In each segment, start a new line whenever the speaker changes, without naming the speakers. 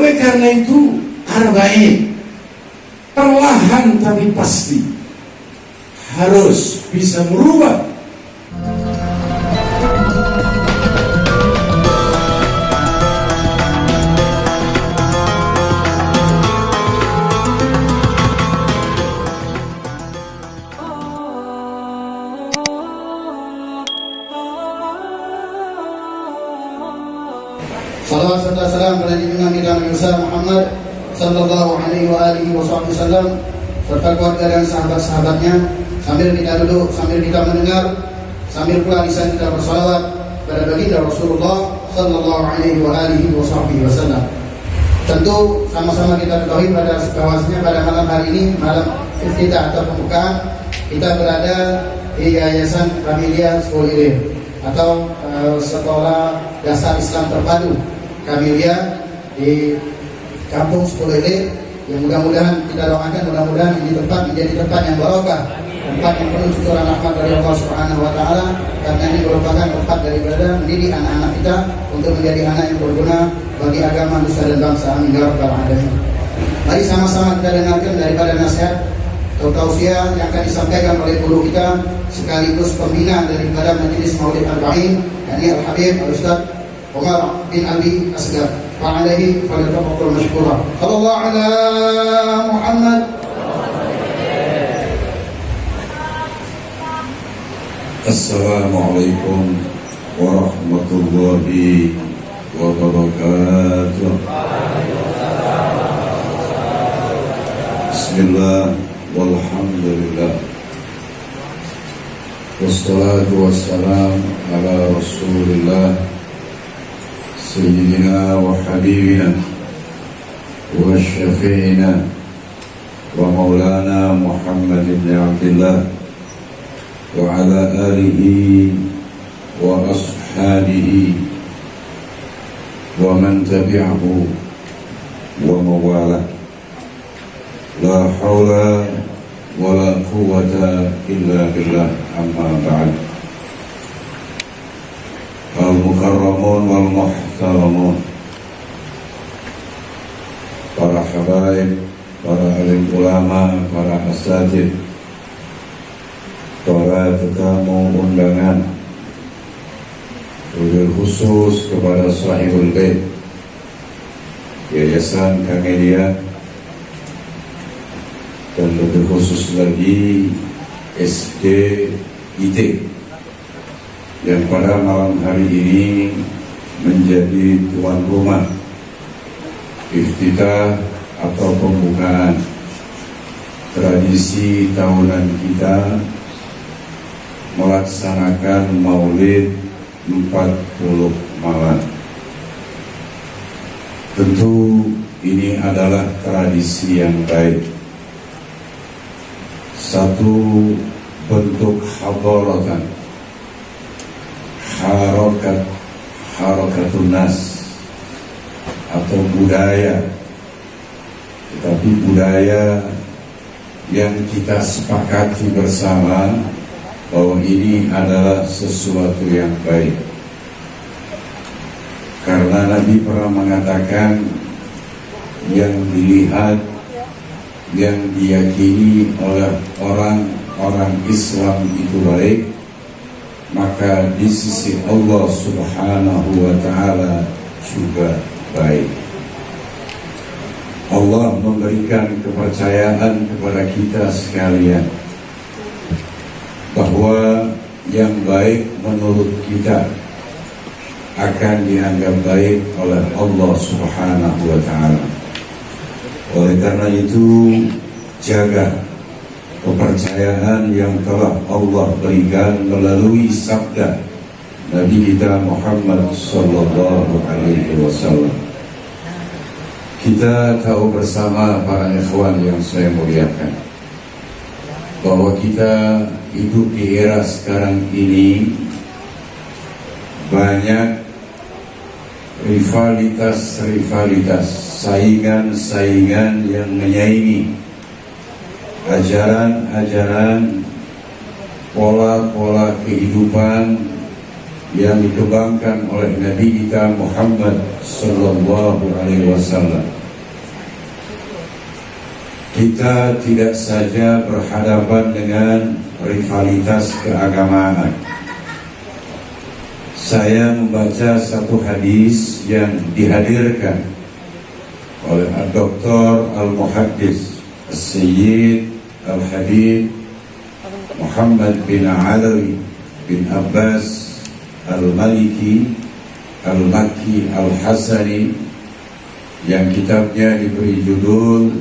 Oleh karena itu, arba'in perlahan tapi pasti harus bisa merubah
Salawat serta salam pada junjungan kita Nabi Muhammad sallallahu alaihi wa alihi wasallam serta keluarga dan sahabat-sahabatnya. Sambil kita duduk, sambil kita mendengar, sambil pula lisan kita bersalawat pada baginda Rasulullah sallallahu alaihi wa alihi wasallam. Tentu sama-sama kita ketahui pada bahwasanya pada malam hari ini, malam iftitah atau pembukaan, kita berada di Yayasan Kamilia Sekolah atau Sekolah Dasar Islam Terpadu Kamilia di Kampung Sekolele, yang mudah-mudahan kita doakan mudah-mudahan ini tempat menjadi tempat yang barokah, tempat yang penuh cucuran rahmat dari Allah Subhanahu wa taala, karena ini merupakan tempat daripada mendidik anak-anak kita untuk menjadi anak yang berguna bagi agama, nusa dan bangsa. Amin ya rabbal alamin. Mari sama-sama kita dengarkan daripada nasihat atau tausiah yang akan disampaikan oleh guru kita sekaligus pembina daripada Majelis Maulid Arba'in, yakni Al-Habib Al-Ustaz Umar bin Abi Asgar. Fa'alaihi falyatafaddal mashkura. Sallallahu ala Muhammad.
Assalamualaikum warahmatullahi wabarakatuh. Bismillah walhamdulillah, wassalatu wassalam ala rasulillah Sayyidina wa habibina wa syafi'ina wa maulana Muhammad ibn Abdullah wa ala alihi wa ashabihi wa man tabi'ahu wa mawalah. La hawla wa la quwwata illa billah, amma ba'd. Al-mukarramun wal muhtaramun, para habaib, para alim ulama, para asatid, para tetamu undangan, wabil khusus kepada sahibul bait Yayasan Kamilia, dan lebih khusus lagi SDIT yang pada malam hari ini menjadi tuan rumah iftitah atau pembukaan tradisi tahunan kita melaksanakan Maulid 40 malam. Tentu ini adalah tradisi yang baik, satu bentuk hadaratan, harakatun nas atau budaya, tetapi budaya yang kita sepakati bersama bahwa ini adalah sesuatu yang baik. Karena Nabi pernah mengatakan yang dilihat, yang diyakini oleh orang-orang Islam itu baik, maka di sisi Allah Subhanahu wa ta'ala juga baik. Allah memberikan kepercayaan kepada kita sekalian bahwa yang baik menurut kita akan dianggap baik oleh Allah Subhanahu wa ta'ala. Oleh karena itu, jaga kepercayaan yang telah Allah berikan melalui sabda Nabi kita Muhammad sallallahu alaihi wasallam. Kita tahu bersama para ikhwan yang saya muliakan bahwa kita hidup di era sekarang ini banyak rivalitas, saingan yang menyaingi ajaran-ajaran, pola-pola kehidupan yang dikembangkan oleh Nabi kita Muhammad sallallahu alaihi wasallam. Kita tidak saja berhadapan dengan rivalitas keagamaan. Saya membaca satu hadis yang dihadirkan oleh Dr. Al-Muhaddis As-Sayyid Al-Habib Muhammad bin Alawi bin Abbas Al-Maliki Al-Makki Al-Hasani, yang kitabnya diberi judul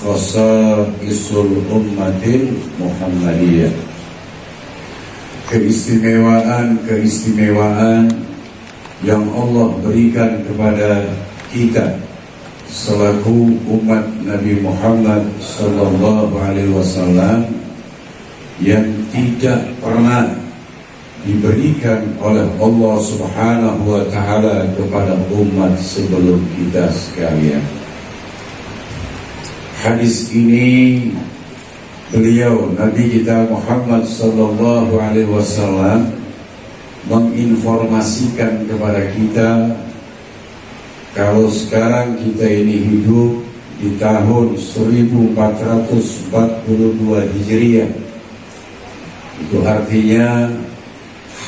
Khasa'isul Ummatil Muhammadiyah. Keistimewaan yang Allah berikan kepada kita selaku umat Nabi Muhammad sallallahu alaihi wasallam yang tidak pernah diberikan oleh Allah Subhanahu wa taala kepada umat sebelum kita sekalian. Hadis ini beliau Nabi kita Muhammad sallallahu alaihi wasallam menginformasikan kepada kita kalau sekarang kita ini hidup di tahun 1442 Hijriah. Itu artinya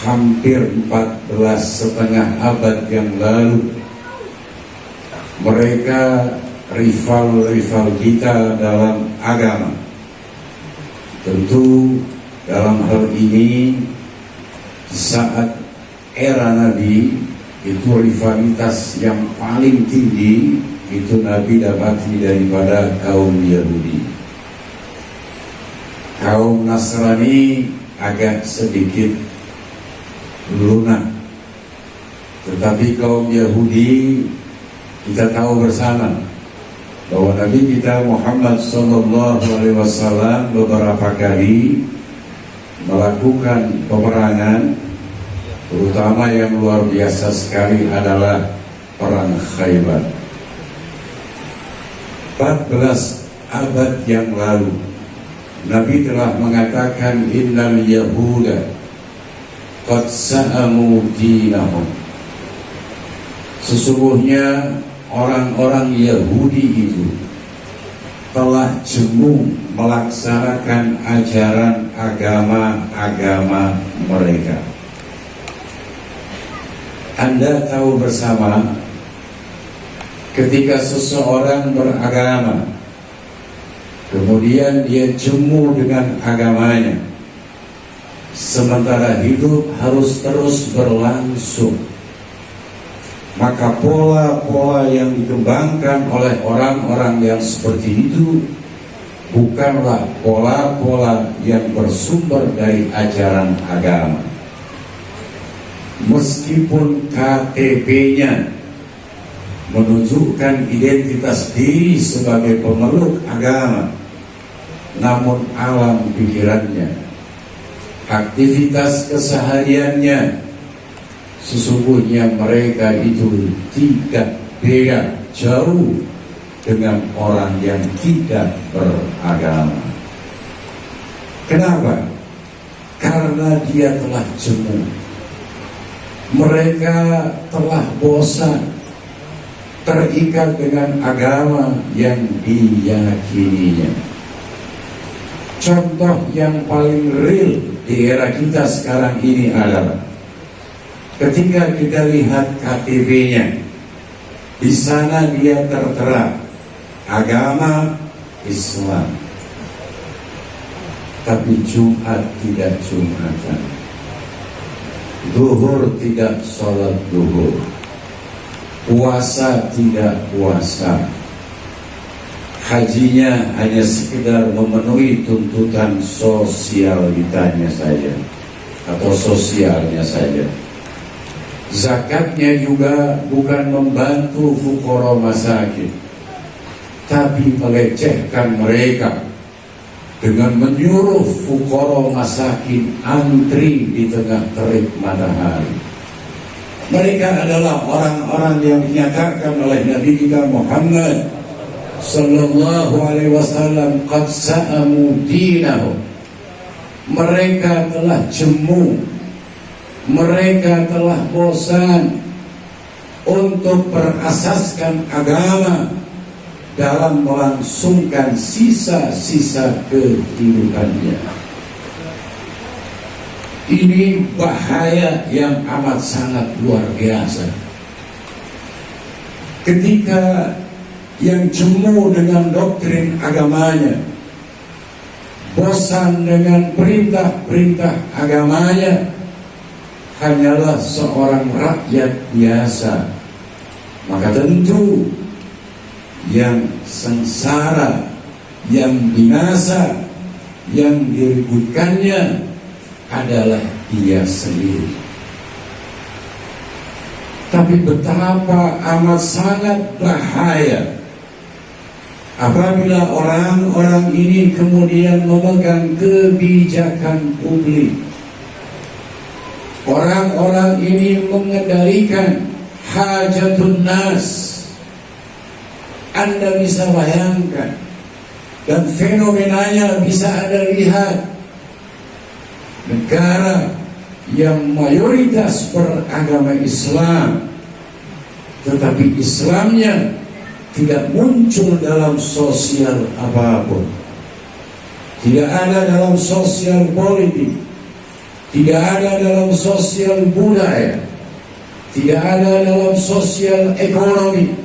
hampir 14,5 abad yang lalu. Mereka rival kita dalam agama. Tentu dalam hal ini saat era Nabi itu rivalitas yang paling tinggi itu Nabi dapati daripada kaum Yahudi. Kaum Nasrani agak sedikit lunak, tetapi kaum Yahudi kita tahu bersama bahwa Nabi kita Muhammad SAW beberapa kali melakukan peperangan, terutama yang luar biasa sekali adalah perang Khaybar. 14 abad yang lalu Nabi telah mengatakan innal yahuda qad sa'amu dinahum. Sesungguhnya orang-orang Yahudi itu telah jemu melaksanakan ajaran agama-agama mereka. Anda tahu bersama, ketika seseorang beragama kemudian dia jemu dengan agamanya, sementara hidup harus terus berlangsung, maka pola-pola yang dikembangkan oleh orang-orang yang seperti itu bukanlah pola-pola yang bersumber dari ajaran agama. Meskipun KTP-nya menunjukkan identitas diri sebagai pemeluk agama, namun alam pikirannya, aktivitas kesehariannya, sesungguhnya mereka itu tidak beda jauh dengan orang yang tidak beragama. Kenapa? Karena dia telah jemu. Mereka telah bosan terikat dengan agama yang diyakininya. Contoh yang paling real di era kita sekarang ini adalah ketika kita lihat KTP-nya, di sana dia tertera agama Islam, tapi Jumat tidak Jumatan, Zuhur tidak sholat zuhur, puasa tidak puasa, hajinya hanya sekedar memenuhi tuntutan sosialitanya saja atau sosialnya saja. Zakatnya juga bukan membantu fuqara masakin, tapi melecehkan mereka dengan menyuruh fuqara masakin antri di tengah terik matahari. Mereka adalah orang-orang yang dinyatakan oleh Nabi kita Muhammad sallallahu alaihi wasallam qad sa'amu dinahum. Mereka telah jemu mereka telah bosan untuk berasaskan agama dalam melangsungkan sisa-sisa kehidupannya. Ini bahaya yang amat sangat luar biasa. Ketika yang jemu dengan doktrin agamanya, bosan dengan perintah-perintah agamanya, hanyalah seorang rakyat biasa, maka tentu yang sengsara, yang binasa, yang diributkannya adalah dia sendiri. Tapi betapa amat sangat bahaya apabila orang-orang ini kemudian memegang kebijakan publik. Orang-orang ini mengendalikan hajatun nas. Anda bisa bayangkan, dan fenomenanya bisa Anda lihat. Negara yang mayoritas beragama Islam, tetapi Islamnya tidak muncul dalam sosial apapun, tidak ada dalam sosial politik, tidak ada dalam sosial budaya, tidak ada dalam sosial ekonomi,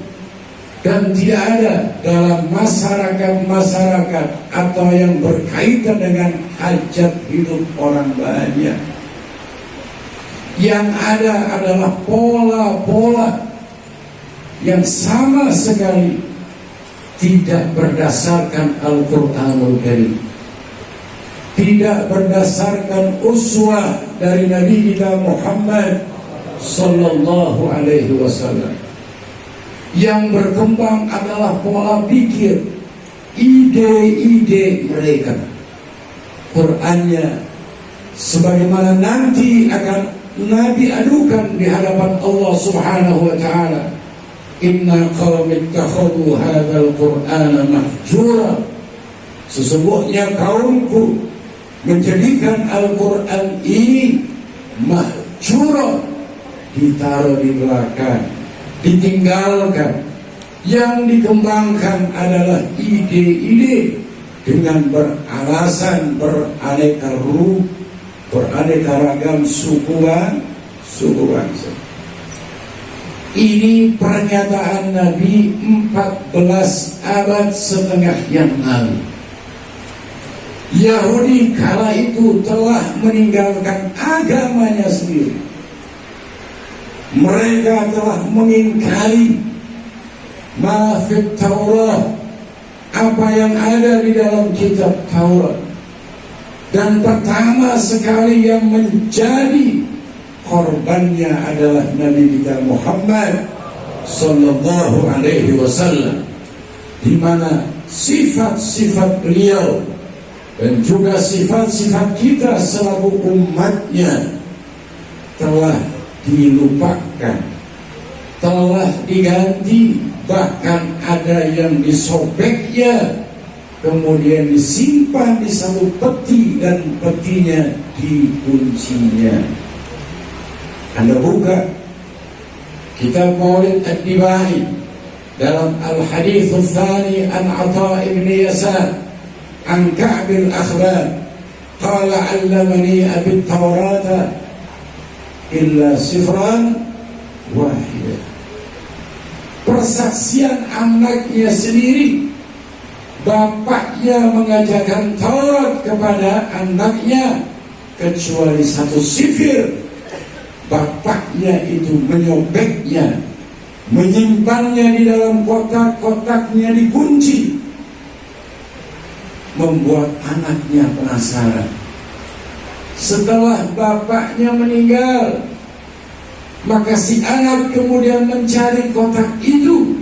dan tidak ada dalam masyarakat-masyarakat atau yang berkaitan dengan hajat hidup orang banyak. Yang ada adalah pola-pola yang sama sekali tidak berdasarkan Al-Quranul Karim, tidak berdasarkan uswah dari Nabi kita Muhammad Sallallahu Alaihi Wasallam. Yang berkembang adalah pola pikir, ide-ide mereka. Qurannya sebagaimana nanti akan Nabi adukan di hadapan Allah Subhanahu wa taala, inna qaumi ittakhadhu hadzal qur'ana mahjura. Sesungguhnya kaumku menjadikan Al-Qur'an ini mahjura, ditaruh di belakang, ditinggalkan. Yang dikembangkan adalah ide-ide dengan beralasan beraneka ragam suku bangsa. Ini pernyataan Nabi 14 abad setengah yang lalu. Yahudi kala itu telah meninggalkan agamanya sendiri. Mereka telah mengingkari ma'fid Taurat, apa yang ada di dalam kitab Taurat. Dan pertama sekali yang menjadi korbannya adalah Nabi kita Muhammad Sallallahu Alaihi Wasallam, di mana sifat-sifat beliau dan juga sifat-sifat kita selaku umatnya telah dilupakan, telah diganti, bahkan ada yang disobeknya, kemudian disimpan di satu peti dan petinya dikuncinya. Anda buka kitab Maulid Ad-Dibai dalam Al-Hadits Ats-Tsani an Atha ibn Yasar an Ka'b al-Akhbar qala 'allamani abi at-Taurata illa sifran wahidah. Persaksian anaknya sendiri, bapaknya mengajarkan Taurat kepada anaknya kecuali satu sifir. Bapaknya itu menyobeknya, menyimpannya di dalam kotak-kotaknya dikunci, membuat anaknya penasaran. Setelah bapaknya meninggal, maka si anak kemudian mencari kotak itu,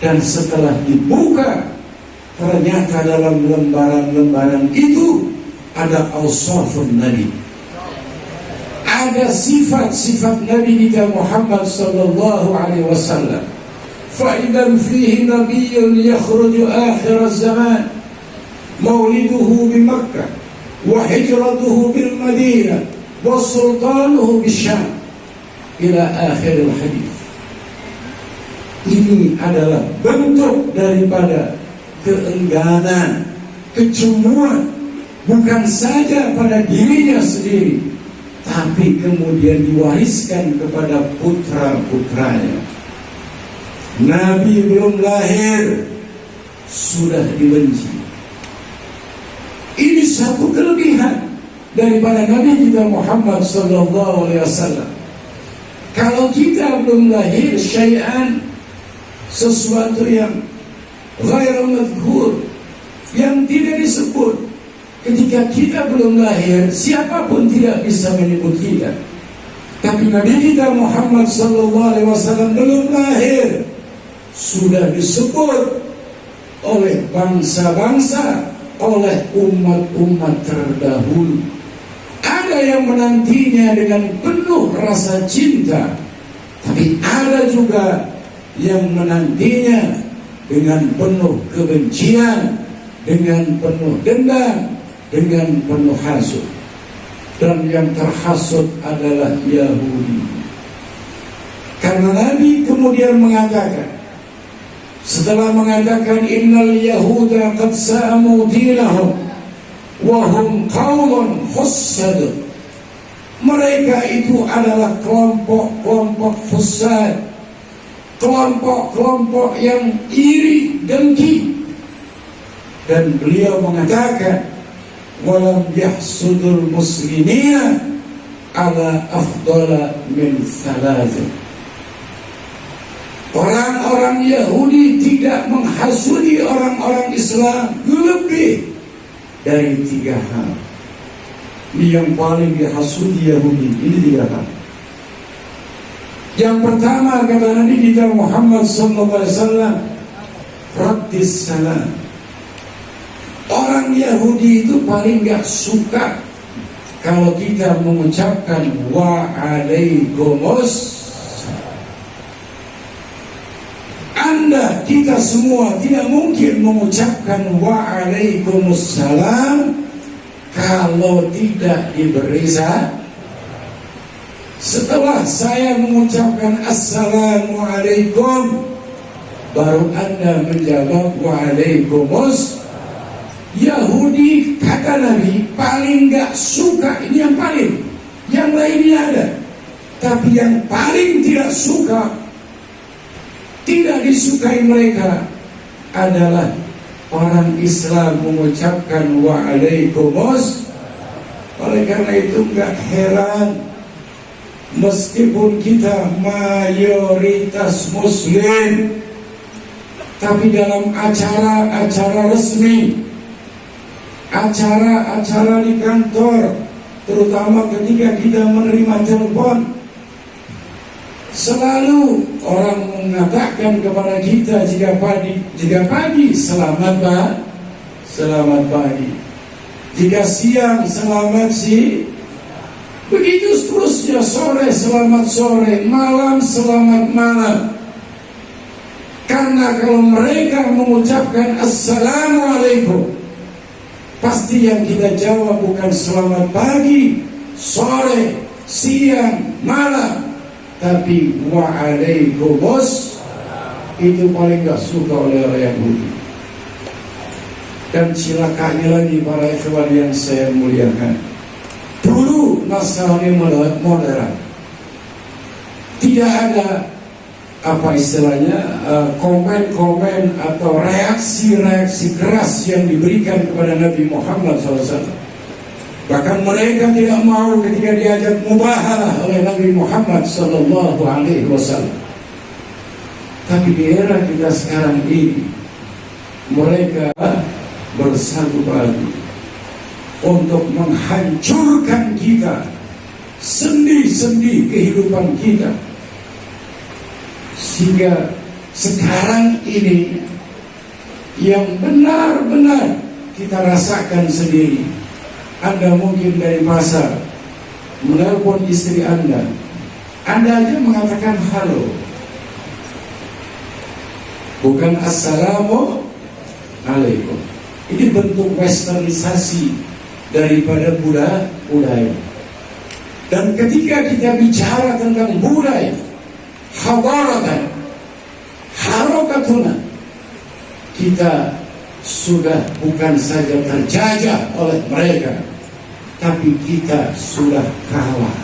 dan setelah dibuka, ternyata dalam lembaran-lembaran itu ada awsafun Nabi, ada sifat-sifat Nabi kita Muhammad Sallallahu Alaihi Wasallam. Fa'idan fihi nabiyyun yakhruju akhir zaman, mauliduhu bi Makkah wa hijratuhu bil Madinah wa sultanuhu bisyam ila akhir hadis. Ini adalah bentuk daripada keengganan, kecemburuan, bukan saja pada dirinya sendiri, tapi kemudian diwariskan kepada putra-putranya. Nabi belum lahir sudah dibenci. Ini satu kelebihan daripada Nabi kita Muhammad sallallahu alaihi wasallam. Kalau kita belum lahir syai'an, sesuatu yang ghairu madhkur, yang tidak disebut, ketika kita belum lahir, siapapun tidak bisa menyebut kita. Tapi Nabi kita Muhammad sallallahu alaihi wasallam belum lahir sudah disebut oleh bangsa-bangsa, oleh umat-umat terdahulu. Ada yang menantinya dengan penuh rasa cinta, tapi ada juga yang menantinya dengan penuh kebencian, dengan penuh dendam, dengan penuh hasud. Dan yang terhasut adalah Yahudi. Karena Nabi kemudian mengatakan, setelah mengatakan innal yahuda qad sa'amu dinahum wa hum qaumun hussad, mereka itu adalah kelompok-kelompok hussad, kelompok-kelompok yang iri, dengki. Dan beliau mengatakan walam yahsudul muslimina ala afdala min thalath. Orang-orang Yahudi tidak menghasudi orang-orang Islam lebih dari 3 hal. Ini yang paling dihasudi Yahudi, ini 3 hal. Yang pertama kata Nabi kita Muhammad sallallahu alaihi wasallam, raddis salam. Orang Yahudi itu paling gak suka kalau kita mengucapkan wa'alaikumus. Anda, kita semua tidak mungkin mengucapkan wa'alaikumussalam kalau tidak diberi salam. Setelah saya mengucapkan assalamualaikum, baru Anda menjawab wa'alaikumus. Yahudi kata Nabi paling gak suka, ini yang paling, yang lainnya ada, tapi yang paling tidak suka, tidak disukai mereka adalah orang Islam mengucapkan wa'alaikumus. Oleh karena itu gak heran meskipun kita mayoritas muslim, tapi dalam acara-acara resmi, acara-acara di kantor, terutama ketika kita menerima telepon, selalu orang mengatakan kepada kita jika pagi selamat pagi, jika siang selamat siang, begitu seterusnya, sore selamat sore, malam selamat malam. Karena kalau mereka mengucapkan assalamualaikum, pasti yang kita jawab bukan selamat pagi, sore, siang, malam, tapi wa'alaikumus. Itu paling gak suka oleh orang Yahudi. Dan cilakanya lagi para ikhwan yang saya muliakan, dulu Nasrani moderat, tidak ada apa istilahnya komen-komen atau reaksi-reaksi keras yang diberikan kepada Nabi Muhammad SAW. Bahkan mereka tidak mau ketika diajak mubahalah oleh Nabi Muhammad SAW. Tapi di era kita sekarang ini, mereka bersatu padu untuk menghancurkan kita, sendi-sendi kehidupan kita. Sehingga sekarang ini yang benar-benar kita rasakan sendiri. Anda mungkin dari pasar menelpon istri Anda aja mengatakan halo, bukan assalamualaikum. Ini bentuk westernisasi daripada budaya. Dan ketika kita bicara tentang budaya, hadaratan, harokatuna, kita sudah bukan saja terjajah oleh mereka, tapi kita sudah kalah.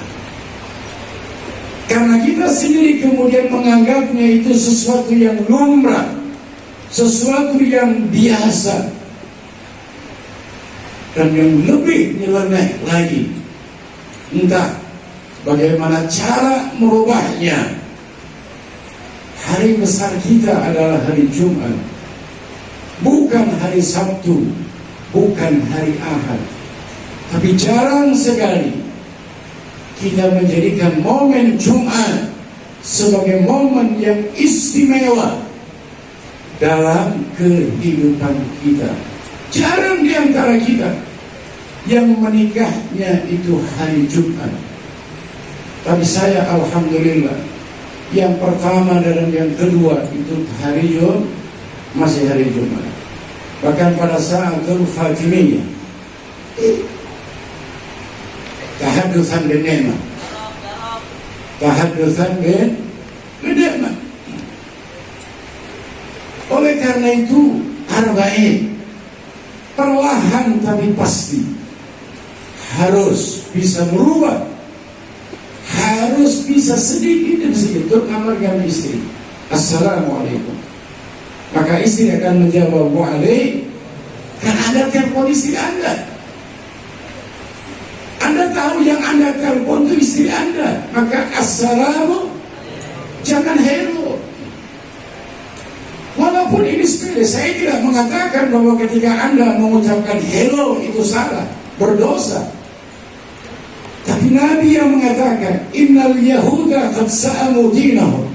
Karena kita sendiri kemudian menganggapnya itu sesuatu yang lumrah, sesuatu yang biasa. Dan yang lebih nyeleneh lagi, entah bagaimana cara merubahnya. Hari besar kita adalah hari Jumat, bukan hari Sabtu, bukan hari Ahad. Tapi jarang sekali kita menjadikan momen Jumat sebagai momen yang istimewa dalam kehidupan kita. Jarang di antara kita yang menikahnya itu hari Jumat. Tapi saya alhamdulillah, yang pertama dan yang kedua itu hari Jumat, masih hari Jumat. Bahkan pada saat Fatimiyah, tahadutsan bin ni'mah, tahadutsan bin ni'mah. Oleh karena itu, arba'in perlahan tapi pasti harus bisa merubah, harus bisa sedikit demi sedikit, terutama dengan istri. Assalamualaikum. Maka istri akan menjawab wa'alaik, karena Anda telepon istri Anda. Anda tahu yang Anda telepon itu istri Anda, maka assalamu, jangan hello. Walaupun ini sepele, saya tidak mengatakan bahwa ketika Anda mengucapkan hello itu salah, berdosa. Tapi Nabi yang mengatakan, innal yahuda qad sa'amu dinahum.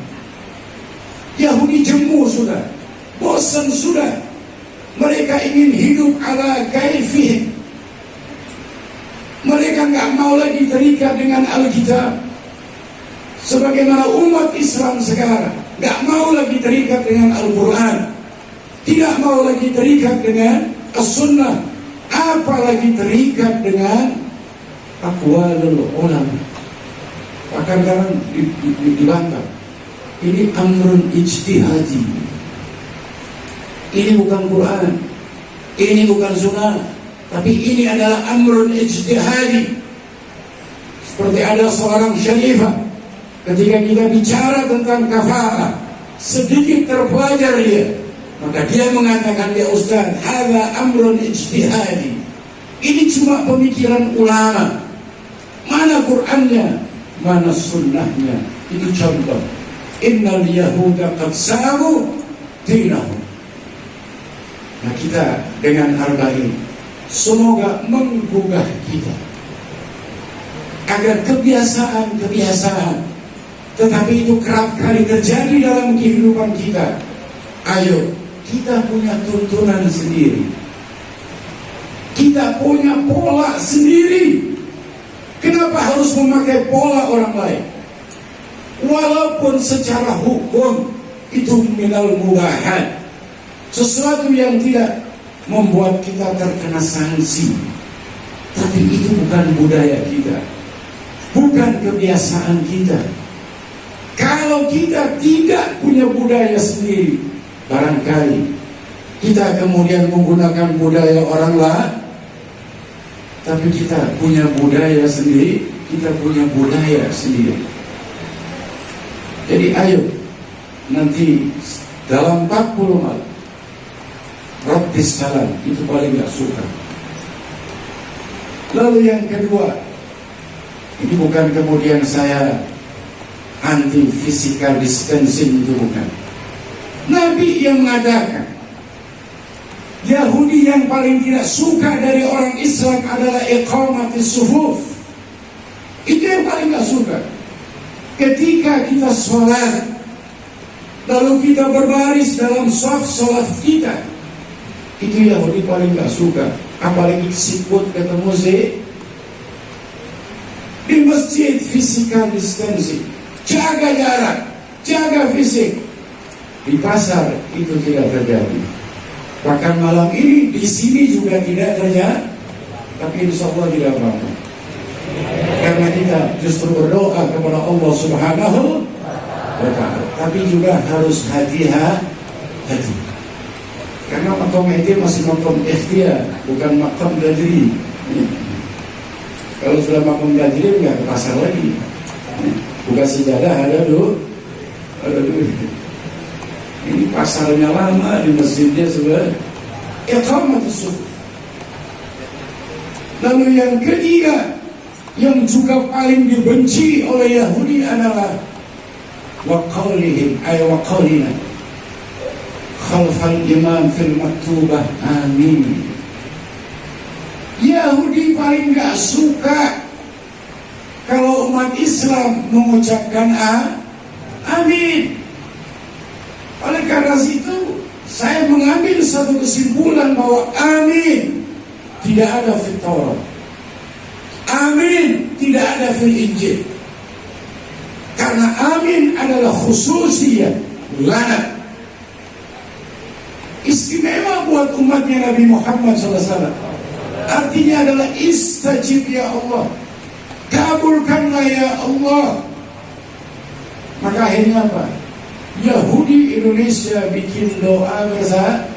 Yahudi jemu sudah, bosan sudah. Mereka ingin hidup ala kaifihim. Mereka nggak mau lagi terikat dengan Alkitab. Sebagaimana umat Islam sekarang nggak mau lagi terikat dengan Al-Quran, tidak mau lagi terikat dengan As-Sunnah, apalagi terikat dengan aqwalul ulama. Bahkan sekarang dibantah, ini amrun ijtihadi, ini bukan Quran, ini bukan Sunnah, tapi ini adalah amrun ijtihadi. Seperti ada seorang syarifah, ketika kita bicara tentang kafarah, sedikit terpelajar dia, maka dia mengatakan, ya Ustaz, hadza amrun ijtihadi. Ini cuma pemikiran ulama. Mana Qur'annya, mana sunnahnya. Itu contoh. Innal yahuda qad sa'amu dinahum. Nah, kita dengan arba'in semoga menggugah kita agar kebiasaan, tetapi itu kerap kali terjadi dalam kehidupan kita. Ayo, kita punya tuntunan sendiri, kita punya pola sendiri. Kenapa harus memakai pola orang lain? Walaupun secara hukum itu minal mubahat, sesuatu yang tidak membuat kita terkena sanksi, tapi itu bukan budaya kita, bukan kebiasaan kita. Kalau kita tidak punya budaya sendiri, barangkali kita kemudian menggunakan budaya orang lain, tapi kita punya budaya sendiri, kita punya budaya sendiri. Jadi ayo, nanti dalam 40 malam, Rabbis salam, itu paling gak suka. Lalu yang kedua, ini bukan kemudian saya anti physical distancing, itu bukan. Nabi yang mengatakan, Yahudi yang paling tidak suka dari orang Islam adalah iqamatis sufuf. Itu yang paling gak suka. Ketika kita sholat, lalu kita berbaris dalam saf sholat kita, itu Yahudi paling gak suka. Apalagi sikut ketemu di masjid, physical distancing, jaga jarak, jaga fisik. Di pasar itu tidak terjadi. Bahkan malam ini di sini juga tidak terjadi. Tapi insya Allah tidak apa-apa. Karena kita justru berdoa kepada Allah Subhanahu wa ta'ala. Tapi juga harus hati-hati. Karena makom itu masih makom ikhtiar, bukan makom gadri. Kalau sudah makom gadri nggak ke pasar lagi. Bukan sejadah ada dulu. Ini pasarnya lama, di masjidnya sudah iqamatus suf. Lalu yang ketiga, yang juga paling dibenci oleh Yahudi adalah wa qawlihim ay wa qawlina khalfal imam fil maktubah amin. Yahudi paling gak suka kalau umat Islam mengucapkan amin. Oleh karena itu saya mengambil satu kesimpulan bahwa amin tidak ada fil Taurat, amin tidak ada fil Injil. Karena amin adalah khususiyah lana, istimewa buat umatnya Nabi Muhammad SAW. Artinya adalah istajib ya Allah, kabulkanlah ya Allah. Maka akhirnya apa? Yahudi Indonesia bikin doa bersama.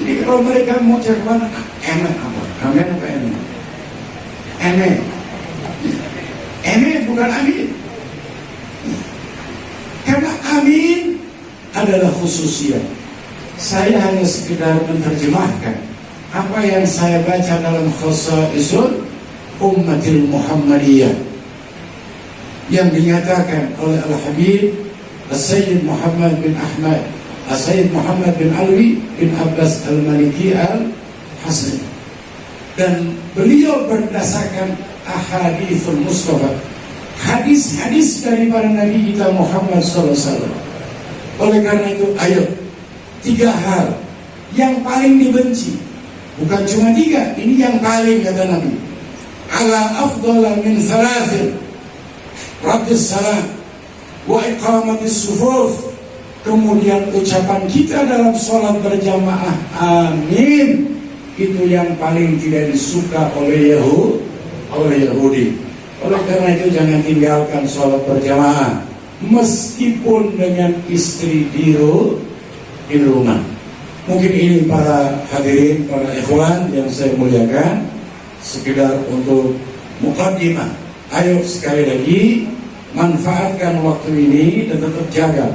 Jadi kalau mereka mau cakap emek apa? Amin apa emek? Emek. Emek bukan amin. Karena amin adalah khususiyah. Saya hanya sekedar menerjemahkan apa yang saya baca dalam khasaisul ummatil Muhammadiyah yang dinyatakan oleh Al-Habib As-Sayyid Muhammad bin Ahmad As-Sayyid Muhammad bin Alwi bin Abbas Al-Maliki Al-Hasri. Dan beliau berdasarkan ahadithul Mustafa, hadis-hadis daripada Nabi kita Muhammad SAW. Oleh karena itu, ayo, 3 hal yang paling dibenci. Bukan cuma 3, ini yang paling kata Nabi. Ala afdala min thalathin, raddis salam wa iqamatis sufuf. Kemudian ucapan kita dalam sholat berjamaah amin, itu yang paling tidak disuka oleh Yahudi. Oleh karena itu jangan tinggalkan sholat berjamaah meskipun dengan istri di rumah. Mungkin ini para hadirin, para ikhwan yang saya muliakan, sekedar untuk muqaddimah. Ayo sekali lagi manfaatkan waktu ini dan tetap jaga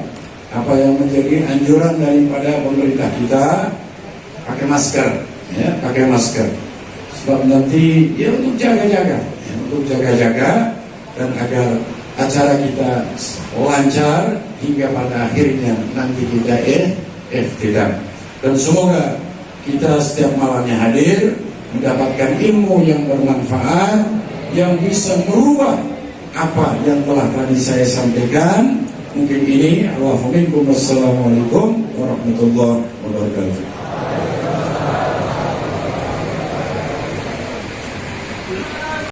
apa yang menjadi anjuran daripada pemerintah kita, pakai masker, ya, pakai masker. Sebab nanti ya untuk jaga-jaga, ya, untuk jaga-jaga dan agar acara kita lancar hingga pada akhirnya nanti kita iftitah. Dan semoga kita setiap malamnya hadir mendapatkan ilmu yang bermanfaat yang bisa merubah apa yang telah tadi saya sampaikan. Mungkin ini. Assalamualaikum warahmatullahi wabarakatuh.